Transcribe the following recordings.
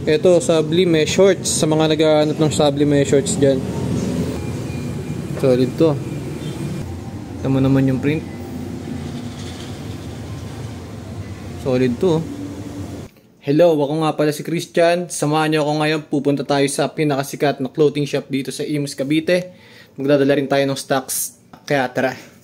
Ito, Sublime shorts. Sa mga naghahanap ng Sublime shorts dyan. Solid to. Tama naman yung print. Solid to. Hello, ako nga pala si Christian. Samahan niyo ako ngayon. Pupunta tayo sa pinakasikat na clothing shop dito sa Imus, Cavite. Magdadala rin tayo ng stocks. Kaya tara.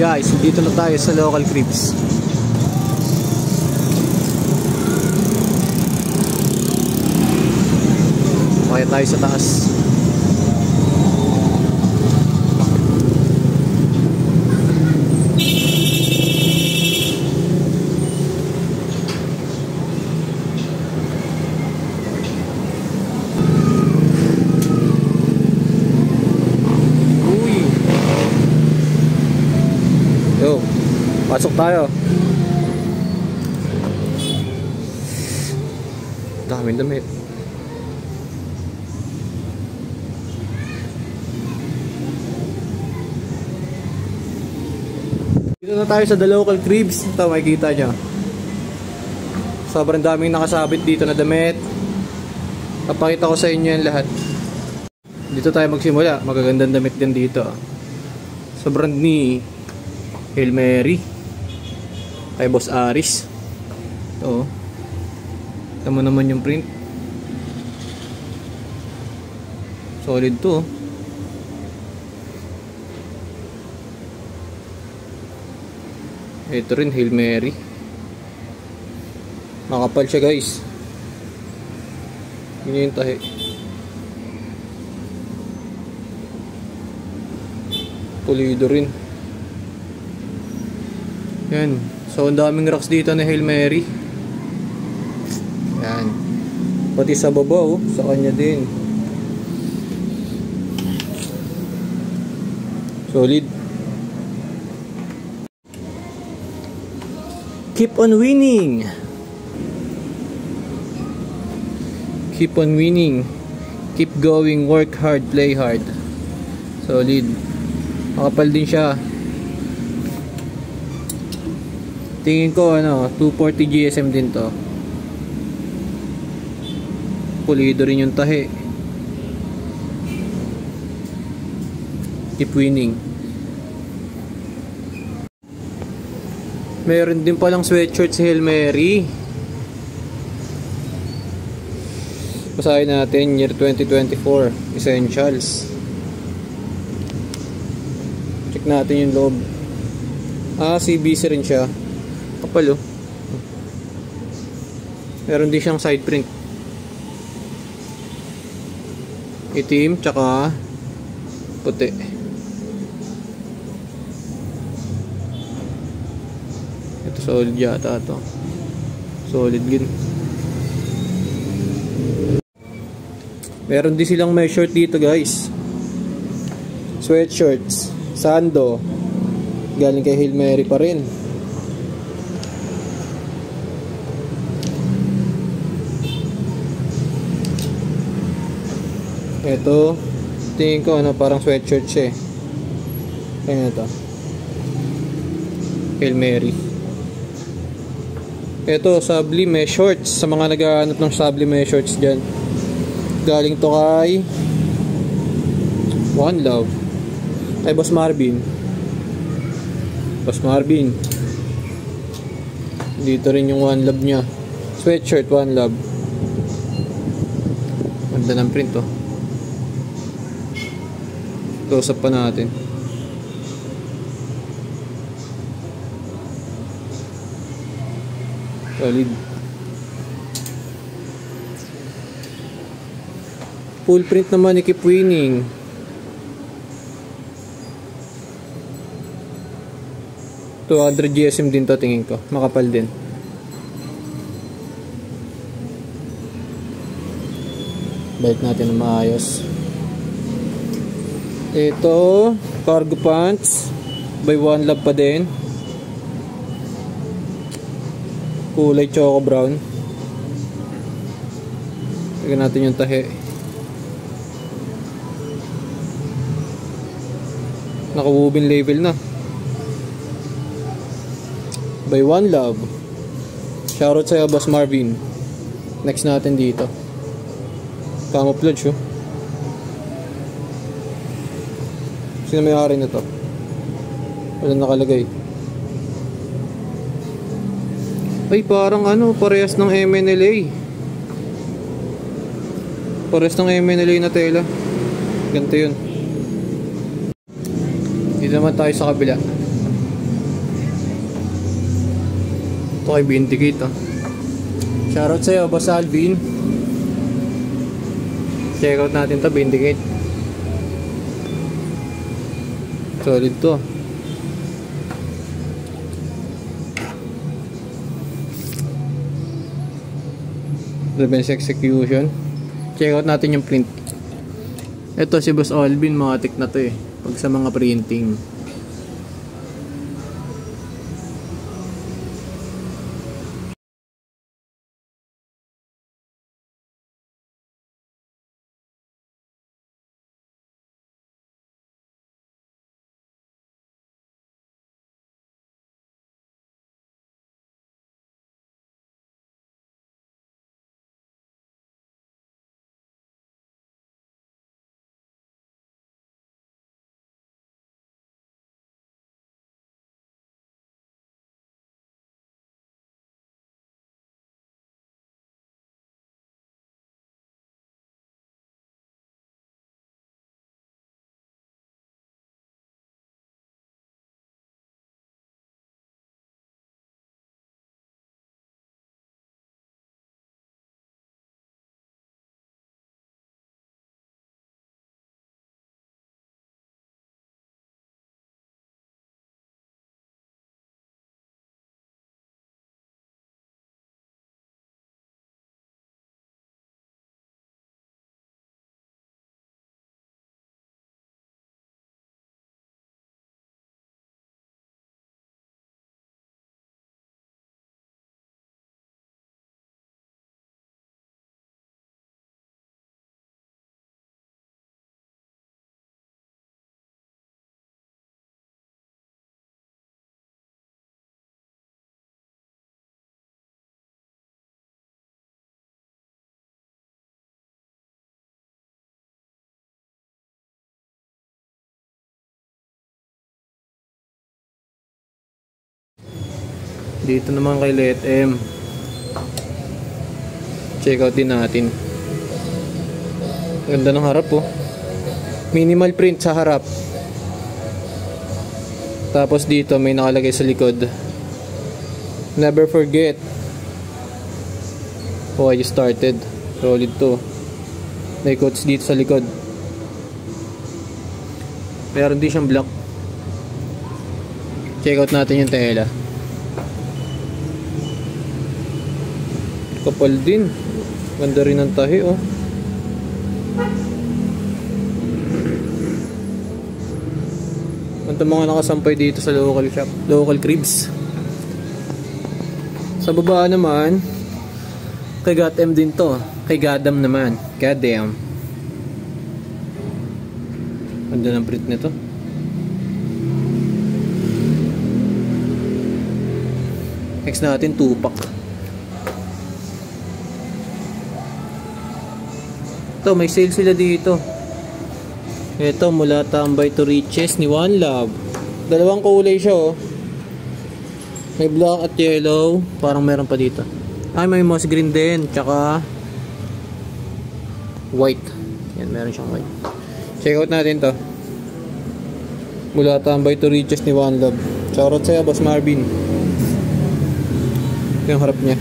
Guys, dito na tayo sa local cribs. Kaya tayo sa taas. Pasok tayo. Daming damit. Dito na tayo sa The Local Cribs. Ito, makikita nyo. Sobrang daming nakasabit dito na damit. Papakita ko sa inyo yan lahat. Dito tayo magsimula. Magagandang damit din dito. Sobrang ni Hail Mary kay Boss Aris. Ito. Tama naman yung print. Solid to. Ito rin Hail Mary. Makapal siya guys. Yun yung tahi. Pulido rin. Yan. So, ang daming racks dito na Hail Mary. Yan. Pati sa baba, oh. Sa kanya din. Solid. Keep on winning. Keep on winning. Keep going. Work hard. Play hard. Solid. Makapal din siya. Tingin ko 240 GSM din to. Pulido rin yung tahi. Keep winning. Meron din palang sweatshirt si Hail Mary. Basahin natin, year 2024 Essentials. Check natin yung loob. CBC rin siya. Kapal, oh. Meron din siyang side print. Itim tsaka puti. Ito solid yata to. Solid din. Meron din silang may short dito guys. Sweatshirts. Sando. Galing kay Hail Mary pa rin. Ito, tingin ko parang sweatshirt siya eh. Ayan ito. Hail Mary. Ito, Sublime shorts. Sa mga naghahanap ng Sublime shorts dyan. Galing to kay One Love. Kay Boss Marvin. Boss Marvin. Dito rin yung One Love nya. Sweatshirt One Love. Ganda ng print oh. Close up pa natin. Solid. Full print naman ni Keep Winning. $200 GSM din to, tingin ko. Makapal din. Balik natin na maayos. Ito, cargo pants. By One Love pa din. Kulay choco brown. Tignan natin yung tahi. Naka-woven label na. By One Love. Shoutout sa'yo, Boss Marvin. Next natin dito. Camouflage, oh. Sino may-ari na to? Wala nakalagay. Ay, parang ano, parehas ng MNLA. Parehas ng MNLA na tela. Ganito yun. Dito naman tayo sa kabila. Ito kay Vindicate, oh. Shoutout sa'yo, Boss Alvin. Check out natin to, Vindicate. Solid to. Reverse execution. Check out natin yung print. Ito si Boss Alvin, matik na to eh. Pag sa mga printing. Dito naman kay Let M. Check out din natin. Ganda ng harap, oh. Minimal print sa harap. Tapos dito may nakalagay sa likod. Never forget why you started. Solid to. May quotes dito sa likod. Pero hindi siyang black. Check out natin yung tela. Kapal din. Ganda rin ang tahi, oh. Ito mga nakasampay dito sa local shop, local cribs. Sa baba naman, kay Gotham din to. Kay Gotham naman. Goddamn. Ganda ng print nito. Next natin, Tupac. Ito, may sale sila dito. Ito, mula Tambay to Riches ni One Love. Dalawang kulay siya, oh. May black at yellow. Parang meron pa dito. Ay, may moss green din. Tsaka white. Yan, meron siyang white. Check out natin to. Mula Tambay to Riches ni One Love. Shoutout sa'yo, Boss Marvin. Ito yung harap niya.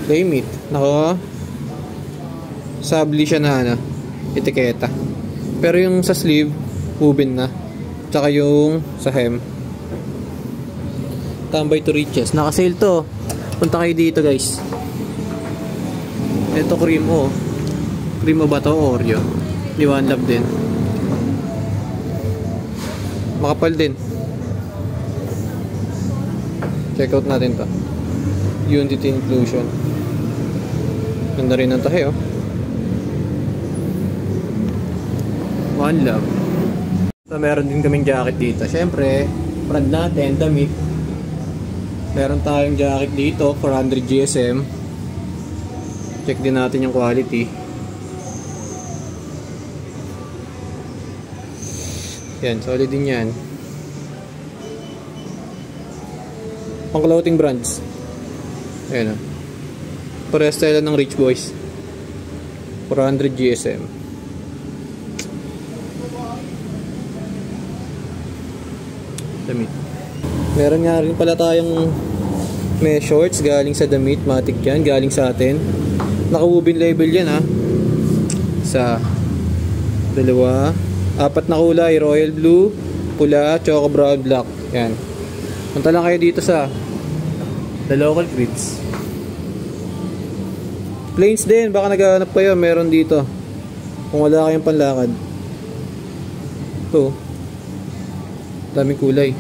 Claim it. Naka sabli siya na, ano. etiketa. Pero yung sa sleeve, woven na. Tsaka yung sa hem, tambay to riches. Naka-sale to. Punta kayo dito guys. Ito cream o. Cream o ba to? Oreo. Di One Love din. Makapal din. Check out natin to. Unity Inclusion. Ganda rin ang tahe oh. One Love. So meron din kaming jacket dito. Syempre, brand natin, damit. Meron tayong jacket dito, 400 GSM. Check din natin yung quality. Yan, solid din yan. Pang clothing brands. Ayan o. Parehas tayo ng Rich Boys. 400 GSM. Damit. Meron nga rin pala tayong may shorts galing sa damit. Matic yan, galing sa atin. Naka-woven label yan ha. Isa, dalawa, apat na kulay. Royal blue, pula, choco brown, black. Yan. Punta lang kayo dito sa The Local Cribs. Plains din, baka naghahanap kayo, meron dito. Kung wala kayong panlakad. Ito. Daming kulay.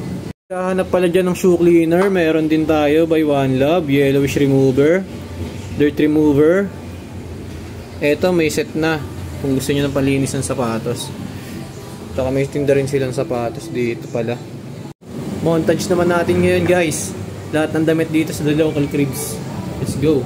Naghahanap pala dyan ng shoe cleaner. Meron din tayo by One Love. Yellowish remover, dirt remover. Eto may set na kung gusto nyo ng palinis ng sapatos. Tsaka may tinda rin silang sapatos dito pala. Montage naman natin ngayon guys. Lahat ng damit dito sa The Local Cribs. Let's go.